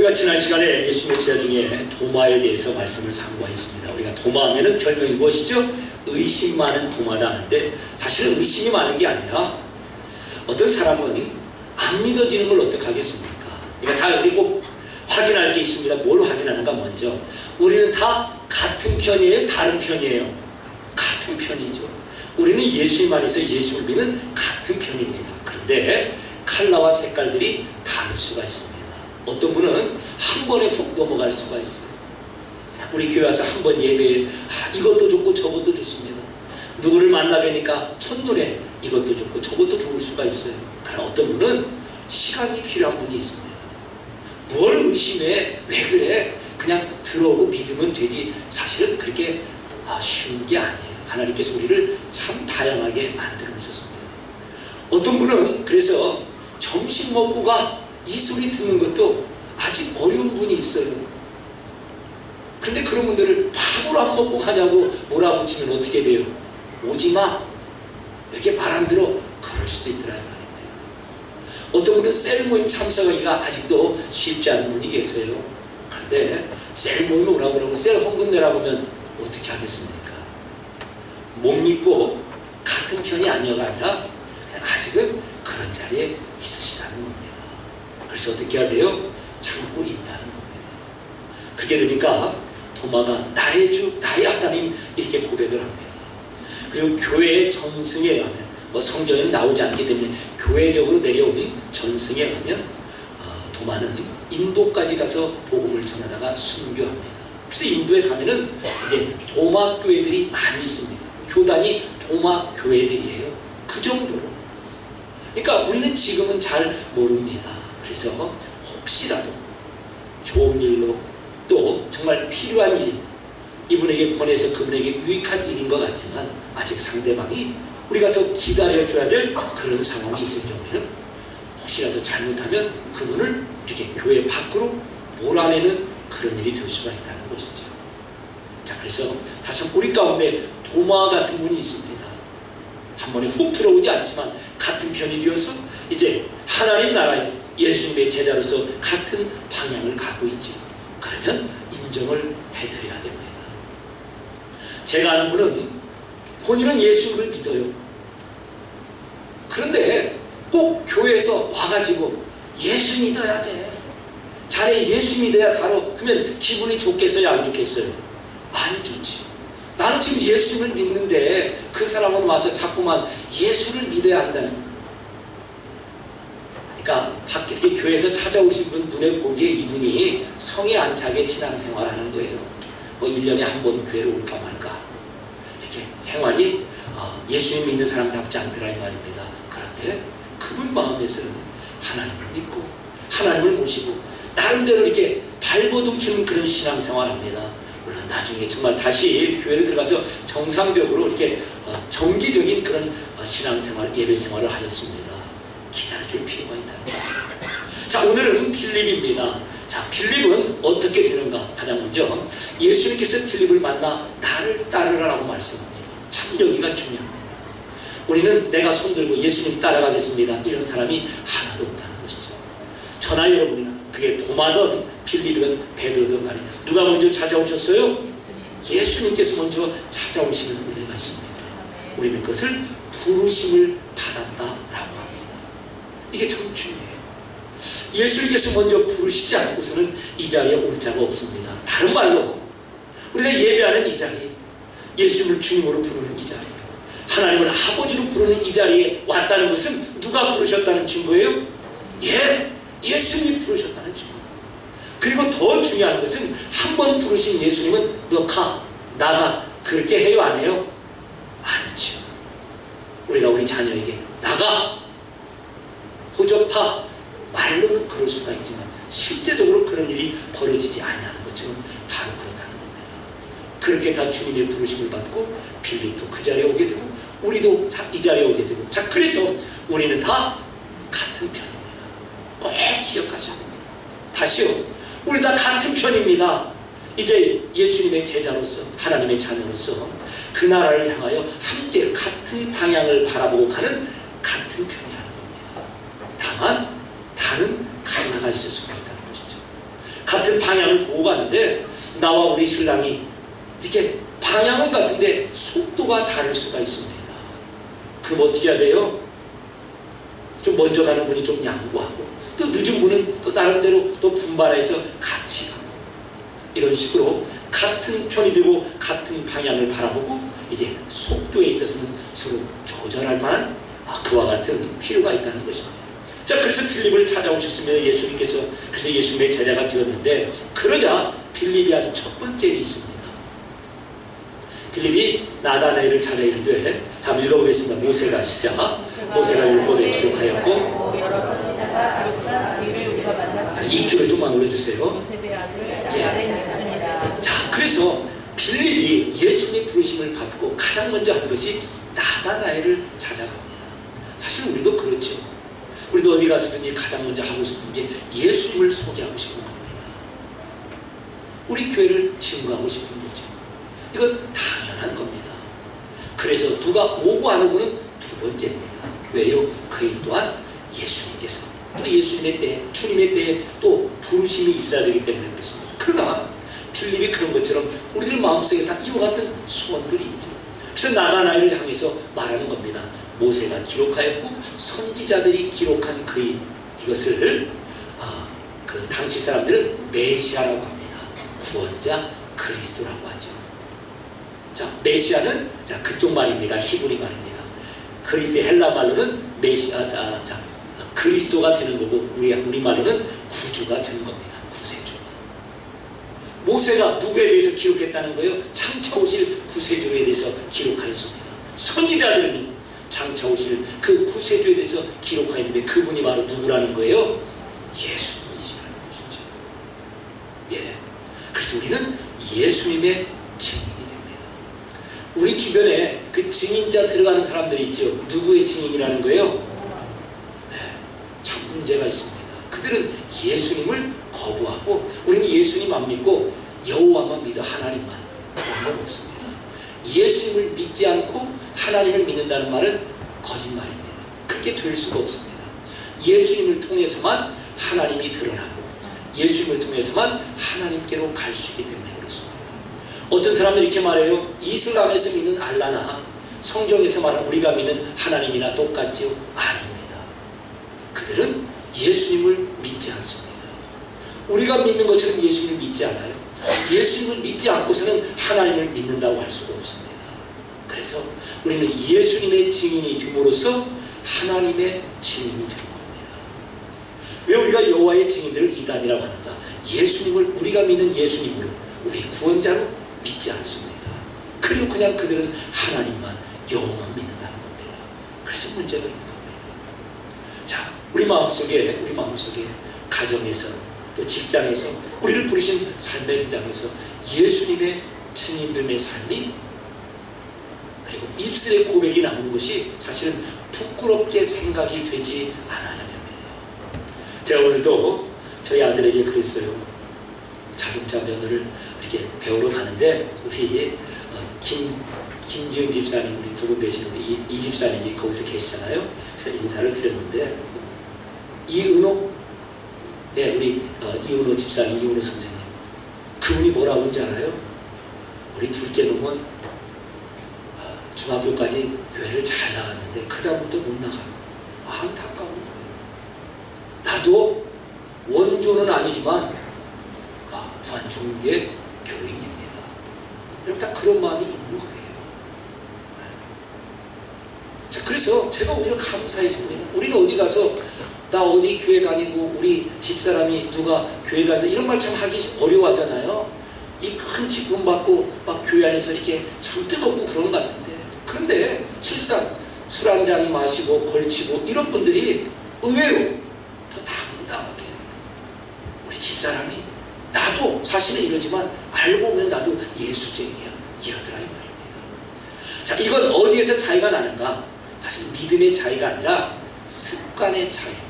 우리가 지난 시간에 예수님의 제자 중에 도마에 대해서 말씀을 상고했습니다. 우리가 도마하면은 별명이 무엇이죠? 의심 많은 도마다 하는데, 사실은 의심이 많은 게 아니라 어떤 사람은 안 믿어지는 걸 어떻게 하겠습니까? 그러니까 자, 우리 꼭 확인할 게 있습니다. 뭘 확인하는가? 먼저 우리는 다 같은 편이에요? 다른 편이에요? 같은 편이죠. 우리는 예수님 안에서 예수를 믿는 같은 편입니다. 그런데 컬러와 색깔들이 다를 수가 있습니다. 어떤 분은 한 번에 훅 넘어갈 수가 있어요. 우리 교회 와서 한 번 예배에 이것도 좋고 저것도 좋습니다. 누구를 만나 뵈니까 첫눈에 이것도 좋고 저것도 좋을 수가 있어요. 그러나 어떤 분은 시간이 필요한 분이 있습니다. 뭘 의심해? 왜 그래? 그냥 들어오고 믿으면 되지. 사실은 그렇게 쉬운 게 아니에요. 하나님께서 우리를 참 다양하게 만들어 주셨습니다. 어떤 분은 그래서 점심 먹고 가 이 소리 듣는 것도 아직 어려운 분이 있어요. 근데 그런 분들을 밥을 안 먹고 가냐고 몰아붙이면 어떻게 돼요? 오지마, 이렇게 말 안 들어. 그럴 수도 있더라 이 말입니다. 어떤 분은 셀 모임 참석하기가 아직도 쉽지 않은 분이 계세요. 그런데 셀 모임에 오라고 그러고 셀 헌금 내라고 하면 어떻게 하겠습니까? 못 믿고 같은 편이 아니어가 아니라 아직은 그런 자리에 있으시다는 겁니다. 그래서 어떻게 해야 돼요? 참고 있다는 겁니다. 그게 그러니까 도마가 나의 주, 나의 하나님 이렇게 고백을 합니다. 그리고 교회의 전승에 가면, 성경에는 나오지 않기 때문에 교회적으로 내려온 전승에 가면 도마는 인도까지 가서 복음을 전하다가 순교합니다. 그래서 인도에 가면은 이제 도마 교회들이 많이 있습니다. 교단이 도마 교회들이에요. 그 정도로. 그러니까 우리는 지금은 잘 모릅니다. 그래서 혹시라도 좋은 일로 또 정말 필요한 일, 이분에게 권해서 그분에게 유익한 일인 것 같지만 아직 상대방이 우리가 더 기다려줘야 될 그런 상황이 있을 경우에는 혹시라도 잘못하면 그분을 이렇게 교회 밖으로 몰아내는 그런 일이 될 수가 있다는 것이죠. 자, 그래서 다시 우리 가운데 도마 같은 분이 있습니다. 한 번에 훅 들어오지 않지만 같은 편이 되어서 이제 하나님 나라에 예수님의 제자로서 같은 방향을 가고 있죠. 그러면 인정을 해드려야 됩니다. 제가 아는 분은 본인은 예수를 믿어요. 그런데 꼭 교회에서 와가지고 예수 믿어야 돼. 자네 예수 믿어야 살아. 그러면 기분이 좋겠어요? 안 좋겠어요? 안 좋지. 나는 지금 예수를 믿는데 그 사람은 와서 자꾸만 예수를 믿어야 한다는. 그러니까 밖에 이렇게 교회에서 찾아오신 분 눈에 보기에 이분이 성에 안 차게 신앙생활 하는 거예요. 1년에 한 번 교회를 올까 말까. 이렇게 생활이 예수님 믿는 사람답지 않더라 이 말입니다. 그런데 그분 마음에서는 하나님을 믿고 하나님을 모시고 나름대로 이렇게 발버둥 치는 그런 신앙생활합니다. 물론 나중에 정말 다시 교회를 들어가서 정상적으로 이렇게 정기적인 그런 신앙생활, 예배생활을 하였습니다. 기다려줄 필요가 있다는 거죠. 자, 오늘은 빌립입니다. 자, 빌립은 어떻게 되는가? 가장 먼저 예수님께서 빌립을 만나 나를 따르라라고 말씀합니다. 참 여기가 중요합니다. 우리는 내가 손들고 예수님 따라가겠습니다, 이런 사람이 하나도 없다는 것이죠. 저나 여러분이나 그게 도마든 빌립이든 베드로든 간에 누가 먼저 찾아오셨어요? 예수님께서 먼저 찾아오시는 은혜가 있습니다. 우리는 그것을 부르심을 받았다라고 합니다. 이게 참 중요해요. 예수님께서 먼저 부르시지 않고서는 이 자리에 올 자가 없습니다. 다른 말로 우리가 예배하는 이 자리, 예수님을 주님으로 부르는 이 자리, 하나님을 아버지로 부르는 이 자리에 왔다는 것은 누가 부르셨다는 증거예요? 예수님이 부르셨다는 증거. 그리고 더 중요한 것은 한 번 부르신 예수님은 너 가, 나가, 그렇게 해요 안 해요? 아니죠. 우리가 우리 자녀에게 나가, 호접하, 말로는 그럴 수가 있지만 실제적으로 그런 일이 벌어지지 아니하는 것처럼 바로 그렇다는 겁니다. 그렇게 다 주님의 부르심을 받고 빌립도 그 자리에 오게 되고 우리도 이 자리에 오게 되고, 자, 그래서 우리는 다 같은 편입니다. 꼭 기억하셔야 됩니다. 다시요, 우리 다 같은 편입니다. 이제 예수님의 제자로서 하나님의 자녀로서 그 나라를 향하여 함께 같은 방향을 바라보고 가는 같은 편이라는 겁니다. 다만 다른 컬러가 있을 수가 있다는 것이죠. 같은 방향을 보고 가는데 나와 우리 신랑이 이렇게 방향은 같은데 속도가 다를 수가 있습니다. 그럼 어떻게 해야 돼요? 좀 먼저 가는 분이 좀 양보하고 또 늦은 분은 또 나름대로 또 분발해서 같이 가고 이런 식으로 같은 편이 되고 같은 방향을 바라보고 이제 속도에 있어서는 서로 조절할 만한 그와 같은 필요가 있다는 것입니다. 자, 그래서 필립을 찾아오셨습니다. 예수님께서. 그래서 예수님의 제자가 되었는데 그러자 필립이 한 첫 번째 일이 있습니다. 필립이 나다나엘을 찾아 이르되, 자, 한번 읽어보겠습니다. 모세가 시작. 모세가 율법에 기록하였고, 자, 이 줄을 좀만 올려주세요. 예. 자, 그래서 필립이 예수님의 부르심을 받고 가장 먼저 한 것이 나다나엘을 찾아갑니다. 사실 우리도 그렇죠. 우리도 어디 가서든지 가장 먼저 하고 싶은 게 예수님을 소개하고 싶은 겁니다. 우리 교회를 증거하고 싶은 거죠. 이건 당연한 겁니다. 그래서 누가 오고 안 오고는 두 번째입니다. 왜요? 그 일 또한 예수님께서 또 예수님의 때, 주님의 때에 또 부르심이 있어야 되기 때문에 그렇습니다. 그러나 필립이 그런 것처럼 우리들 마음속에 다 이와 같은 소원들이 있죠. 그래서 나다나엘을 향해서 말하는 겁니다. 모세가 기록하였고 선지자들이 기록한 이것을 그 당시 사람들은 메시아라고 합니다. 구원자 그리스도라고 하죠. 자, 메시아는 자, 그쪽 말입니다. 히브리 말입니다. 그리스의 헬라 말로는 메시아, 그리스도가 되는 거고 우리 말로는 구주가 되는 겁니다. 구세주. 모세가 누구에 대해서 기록했다는 거예요? 장차 오실 구세주에 대해서 기록하였습니다. 선지자들은 장차 오실 그 구세주에 대해서 기록하였는데 그분이 바로 누구라는 거예요? 예수님이시라는 것이죠. 예. 그래서 우리는 예수님의 증인이 됩니다. 우리 주변에 그 증인자 들어가는 사람들이 있죠. 누구의 증인이라는 거예요? 예. 참 문제가 있습니다. 그들은 예수님을 거부하고 우리는 예수님 안 믿고 여호와만 믿어 하나님만. 그런 건 없습니다. 예수님을 믿지 않고 하나님을 믿는다는 말은 거짓말입니다. 그렇게 될 수가 없습니다. 예수님을 통해서만 하나님이 드러나고 예수님을 통해서만 하나님께로 갈 수 있기 때문에 그렇습니다. 어떤 사람들이 이렇게 말해요. 이슬람에서 믿는 알라나 성경에서 말하는 우리가 믿는 하나님이나 똑같지요? 아닙니다. 그들은 예수님을 믿지 않습니다. 우리가 믿는 것처럼 예수님을 믿지 않아요. 예수님을 믿지 않고서는 하나님을 믿는다고 할 수가 없습니다. 그래서 우리는 예수님의 증인이 됨으로써 하나님의 증인이 되는 겁니다. 왜 우리가 여호와의 증인들을 이단이라고 하는가? 예수님을 우리가 믿는 예수님을 우리 구원자로 믿지 않습니다. 그리고 그냥 그들은 하나님만 여호와만 믿는다는 겁니다. 그래서 문제가 있는 겁니다. 자, 우리 마음속에 가정에서 또 직장에서 우리를 부르신 삶의 현장에서 예수님의 증인됨의 삶이 그리고 입술의 고백이 나오는 것이 사실은 부끄럽게 생각이 되지 않아야 됩니다. 제가 오늘도 저희 아들에게 그랬어요. 자동차 면허를 이렇게 배우러 가는데 우리 김지은 집사님, 우리 두 분 되시는 이 집사님이 거기서 계시잖아요. 그래서 인사를 드렸는데 이은호, 예, 우리 이은호 집사님, 이은호 선생님, 그분이 뭐라고 하는지 알아요? 우리 둘째 놈은 중학교까지 교회를 잘 나갔는데 그 다음부터 못 나가요. 안타까운 거예요. 나도 원조는 아니지만 부안종교의 교인입니다. 여러분 다 그런 마음이 있는 거예요. 자, 그래서 제가 오히려 감사했습니다. 우리는 어디 가서 나 어디 교회 다니고 우리 집사람이 누가 교회 다니고 이런 말 참 하기 어려워하잖아요. 이 큰 기쁨 받고 막 교회 안에서 이렇게 참 뜨겁고 그런 것 같은데, 그런데 실상 술 한잔 마시고 걸치고 이런 분들이 의외로 더 당당하게 우리 집사람이 나도 사실은 이러지만 알고 보면 나도 예수쟁이야 이러더라 이 말입니다. 자, 이건 어디에서 차이가 나는가? 사실 믿음의 차이가 아니라 습관의 차이입니다.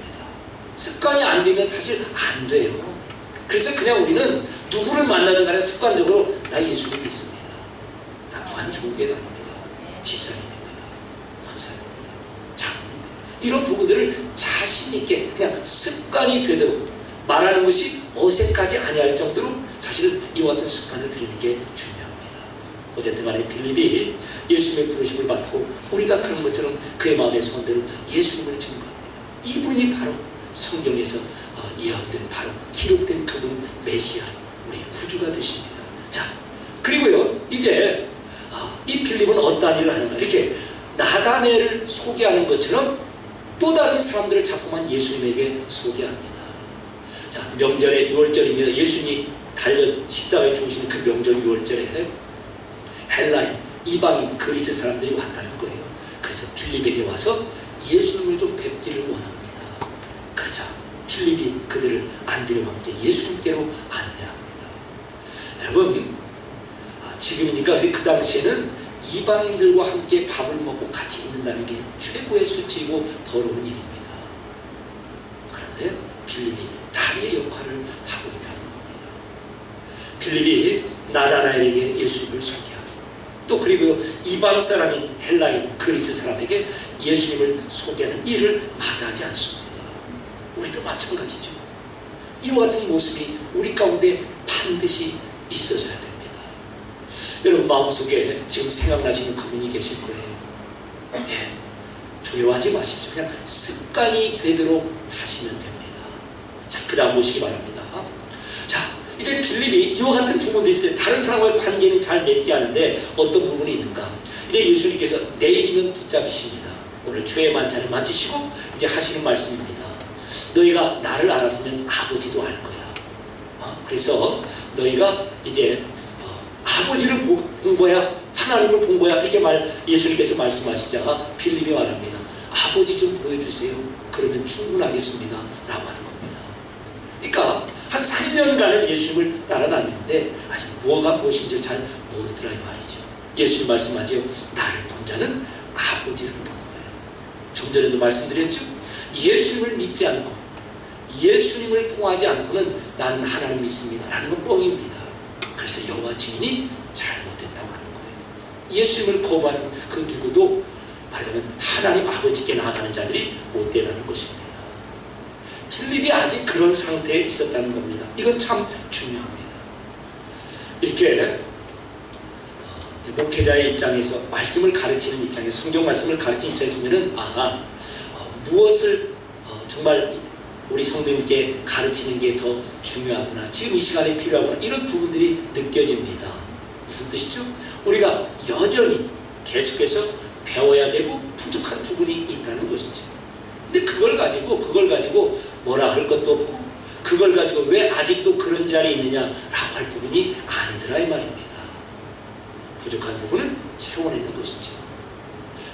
습관이 안 되면 사실 안 돼요. 그래서 그냥 우리는 누구를 만나지 간에 습관적으로 나 예수를 믿습니다. 나 부안종교회 다닙니다. 집사님입니다. 권사님입니다. 장로입니다. 이런 부분들을 자신 있게 그냥 습관이 되도록 말하는 것이 어색하지 아니할 정도로 사실은 이와 같은 습관을 들이는 게 중요합니다. 어쨌든 간에 빌립이 예수님의 부르심을 받고 우리가 그런 것처럼 그의 마음의 소원대로 예수님을 증거합니다. 이분이 바로 성경에서 예언된 바로 기록된 그분 메시아 우리의 구주가 되십니다. 자, 그리고요 이제 이 빌립은 어떠한 일을 하는가, 이렇게 나다네를 소개하는 것처럼 또 다른 사람들을 자꾸만 예수님에게 소개합니다. 자, 명절에 6월절입니다. 예수님이 식당에 주신 그 명절 6월절에 헬라인, 이방인, 그리스 사람들이 왔다는 거예요. 그래서 필립에게 와서 예수님을 좀 뵙기를 원합니다. 그러자 필립이 그들을 안드레와 함께 예수님께로 안내합니다. 여러분, 지금이니까 그 당시에는 이방인들과 함께 밥을 먹고 같이 있는다는 게 최고의 수치이고 더러운 일입니다. 그런데 필립이 다리의 역할을 하고 있다는 겁니다. 필립이 나다나엘에게 예수님을 소개하고 또 그리고 이방 사람인 헬라인 그리스 사람에게 예수님을 소개하는 일을 마다하지 않습니다. 우리도 마찬가지죠. 이와 같은 모습이 우리 가운데 반드시 있어져야 됩니다. 여러분 마음속에 지금 생각나시는 그분이 계실 거예요. 예, 두려워하지 마십시오. 그냥 습관이 되도록 하시면 됩니다. 자, 그 다음 보시기 바랍니다. 자, 이제 빌립이 이와 같은 부분도 있어요. 다른 사람과의 관계는 잘 맺게 하는데 어떤 부분이 있는가. 이제 예수님께서 내일이면 붙잡으십니다. 오늘 죄의 만찬을 마치시고 이제 하시는 말씀입니다. 너희가 나를 알았으면 아버지도 알 거야. 그래서 너희가 이제 아버지를 본 거야, 하나님을 본 거야, 이렇게 예수님께서 말씀하시자 필립이 말합니다. 아버지 좀 보여주세요. 그러면 충분하겠습니다. 라고 하는 겁니다. 그러니까 한 3년간을 예수님을 따라다니는데 아직 무엇인지 잘 모르더라 이 말이죠. 예수님 말씀하죠. 나를 본 자는 아버지를 보는 거예요. 좀 전에도 말씀드렸죠. 예수님을 믿지 않고 예수님을 통하지 않고는 나는 하나님 믿습니다 라는 건 뻥입니다. 그래서 여호와 증인이 잘못됐다고 하는 거예요. 예수님을 거부하는 그 누구도 말하자면 하나님 아버지께 나아가는 자들이 못되라는 것입니다. 필립이 아직 그런 상태에 있었다는 겁니다. 이건 참 중요합니다. 이렇게 목회자의 입장에서 말씀을 가르치는 입장에서 성경 말씀을 가르치는 입장에서 보면은 무엇을 정말 우리 성도님께 가르치는 게 더 중요하구나, 지금 이 시간에 필요하구나, 이런 부분들이 느껴집니다. 무슨 뜻이죠? 우리가 여전히 계속해서 배워야 되고 부족한 부분이 있다는 것이죠. 근데 그걸 가지고 뭐라 할 것도 없고 그걸 가지고 왜 아직도 그런 자리에 있느냐라고 할 부분이 아니더라 이 말입니다. 부족한 부분은 채워내는 것이죠.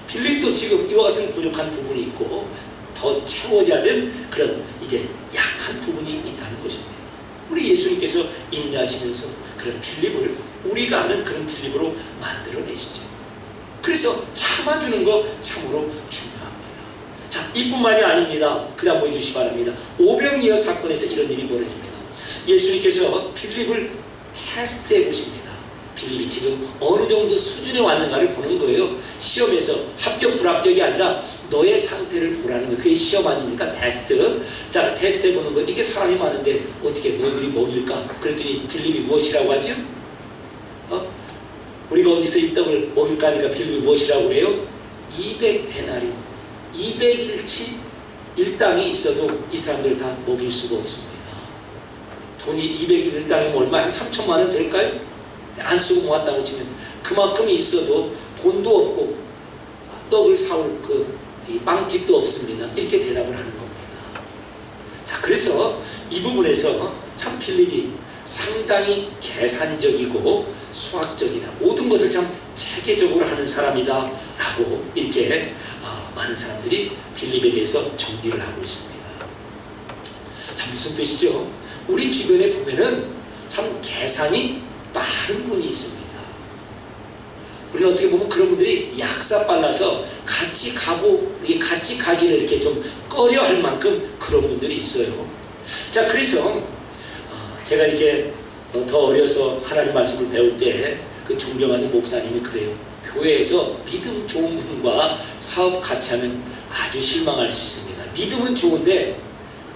필립도 지금 이와 같은 부족한 부분이 있고 더 채워져야 될 그런 이제 약한 부분이 있다는 것입니다. 우리 예수님께서 인내하시면서 그런 필립을 우리가 아는 그런 필립으로 만들어내시죠. 그래서 참아주는 거 참으로 중요합니다. 자, 이뿐만이 아닙니다. 그 다음 보여주시기 바랍니다. 오병이어 사건에서 이런 일이 벌어집니다. 예수님께서 필립을 테스트해 보십니다. 필립이 지금 어느 정도 수준에 왔는가를 보는 거예요. 시험에서 합격 불합격이 아니라 너의 상태를 보라는 거예요. 그게 시험 아닙니까? 테스트. 자, 테스트 해보는 거. 이게 사람이 많은데 어떻게 너희들이 먹일까? 그랬더니 필립이 무엇이라고 하죠? 우리가 어디서 이 떡을 먹일까 하니까 필립이 무엇이라고 그래요? 200데나리온 200일치 일당이 있어도 이 사람들 다 먹일 수가 없습니다. 돈이 200일당이면 얼마? 한 3천만 원 될까요? 안 쓰고 모았다고 치면 그만큼이 있어도 돈도 없고 떡을 사올 빵집도 없습니다. 이렇게 대답을 하는 겁니다. 자, 그래서 이 부분에서 참 필립이 상당히 계산적이고 수학적이다. 모든 것을 참 체계적으로 하는 사람이다 라고 이렇게 많은 사람들이 필립에 대해서 정리를 하고 있습니다. 자, 무슨 뜻이죠? 우리 주변에 보면은 참 계산이 빠른 분이 있습니다. 우리는 어떻게 보면 그런 분들이 약사 빨라서 같이 가고 같이 가기를 이렇게 좀 꺼려할 만큼 그런 분들이 있어요. 자, 그래서 제가 이렇게 더 어려서 하나님 말씀을 배울 때 그 존경하는 목사님이 그래요. 교회에서 믿음 좋은 분과 사업 같이 하면 아주 실망할 수 있습니다. 믿음은 좋은데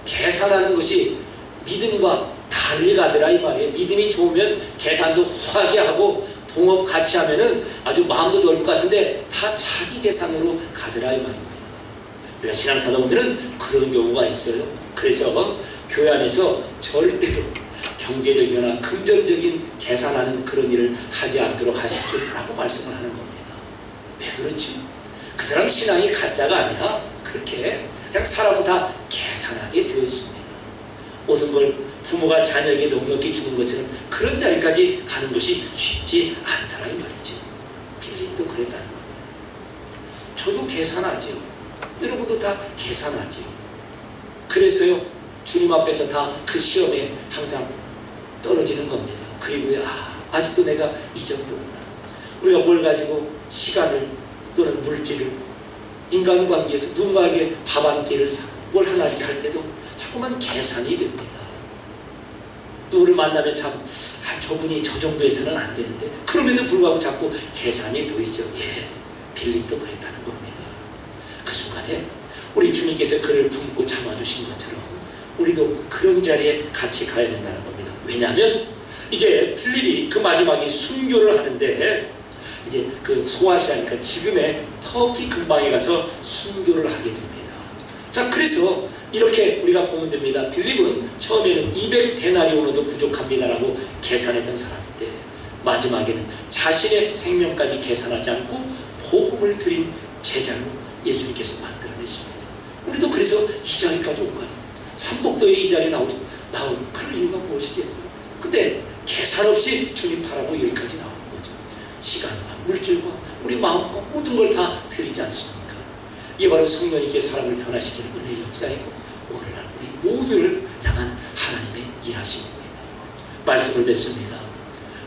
계산하는 것이 믿음과 달리 가더라 이 말이에요. 믿음이 좋으면 계산도 후하게 하고 동업 같이 하면은 아주 마음도 넓을 것 같은데 다 자기 계산으로 가더라 이 말입니다. 우리가 신앙사다 보면은 그런 경우가 있어요. 그래서 교회 안에서 절대로 경제적이거나 금전적인 계산하는 그런 일을 하지 않도록 하십시오라고 말씀을 하는 겁니다. 왜 그렇지? 그 사람 신앙이 가짜가 아니라 그렇게 그냥 사람은 다 계산하게 되어 있습니다. 모든 걸 부모가 자녀에게 넉넉히 주는 것처럼 그런 자리까지 가는 것이 쉽지 않더라 이 말이죠. 빌립도 그랬다는 겁니다. 저도 계산하죠. 여러분도 다 계산하죠. 그래서요 주님 앞에서 다 그 시험에 항상 떨어지는 겁니다. 그리고 아직도 내가 이 정도구나. 우리가 뭘 가지고 시간을 또는 물질을 인간관계에서 누군가에게 밥 한 끼를 사고 뭘 하나 이렇게 할 때도 자꾸만 계산이 됩니다. 누구를 만나면 참 저분이 저 정도에서는 안 되는데 그럼에도 불구하고 자꾸 계산이 보이죠. 예, 빌립도 그랬다는 겁니다. 그 순간에 우리 주님께서 그를 품고 참아주신 것처럼 우리도 그런 자리에 같이 가야 된다는 겁니다. 왜냐하면 이제 필립이 그 마지막에 순교를 하는데 이제 그 소아시아니까 지금의 터키 근방에 가서 순교를 하게 됩니다. 자, 그래서 이렇게 우리가 보면 됩니다. 필립은 처음에는 200데나리온으로도 부족합니다라고 계산했던 사람인데 마지막에는 자신의 생명까지 계산하지 않고 복음을 드린 제자로 예수님께서 만들어내십니다. 우리도 그래서 이 자리까지 온 거예요. 삼복도에 이 자리에 나올 그럴 이유가 무엇이겠어요? 근데 계산 없이 주님 바라보고 여기까지 나오는 거죠. 시간과 물질과 우리 마음과 모든 걸 다 드리지 않습니까? 이게 바로 성령님께 사람을 변화시키는 은혜의 역사이고 오늘날 우리 모두를 향한 하나님의 일하심입니다. 말씀을 맺습니다.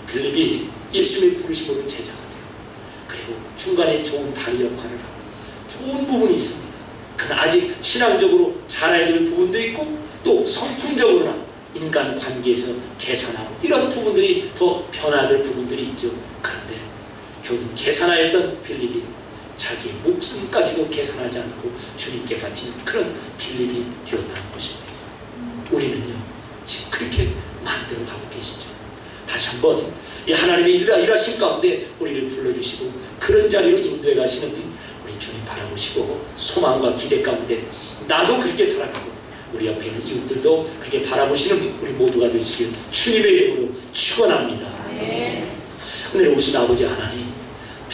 빌립이 예수님의 부르심으로 제자가 돼요. 그리고 중간에 좋은 다리 역할을 하고 좋은 부분이 있습니다. 그러나 아직 신앙적으로 자라야 될 부분도 있고 또 성품적으로나 인간 관계에서 계산하고 이런 부분들이 더 변화될 부분들이 있죠. 그런데 결국 계산하였던 빌립이 자기의 목숨까지도 계산하지 않고 주님께 바치는 그런 빌립이 되었다는 것입니다. 우리는요 지금 그렇게 만들어가고 계시죠. 다시 한번 이 하나님의 일하신 가운데 우리를 불러주시고 그런 자리로 인도해 가시는 우리 주님 바라보시고 소망과 기대 가운데 나도 그렇게 살아가고 우리 옆에 있는 이웃들도 그렇게 바라보시는 우리 모두가 되시길 주님의 이름으로 축원합니다. 오늘 오신 아버지 하나님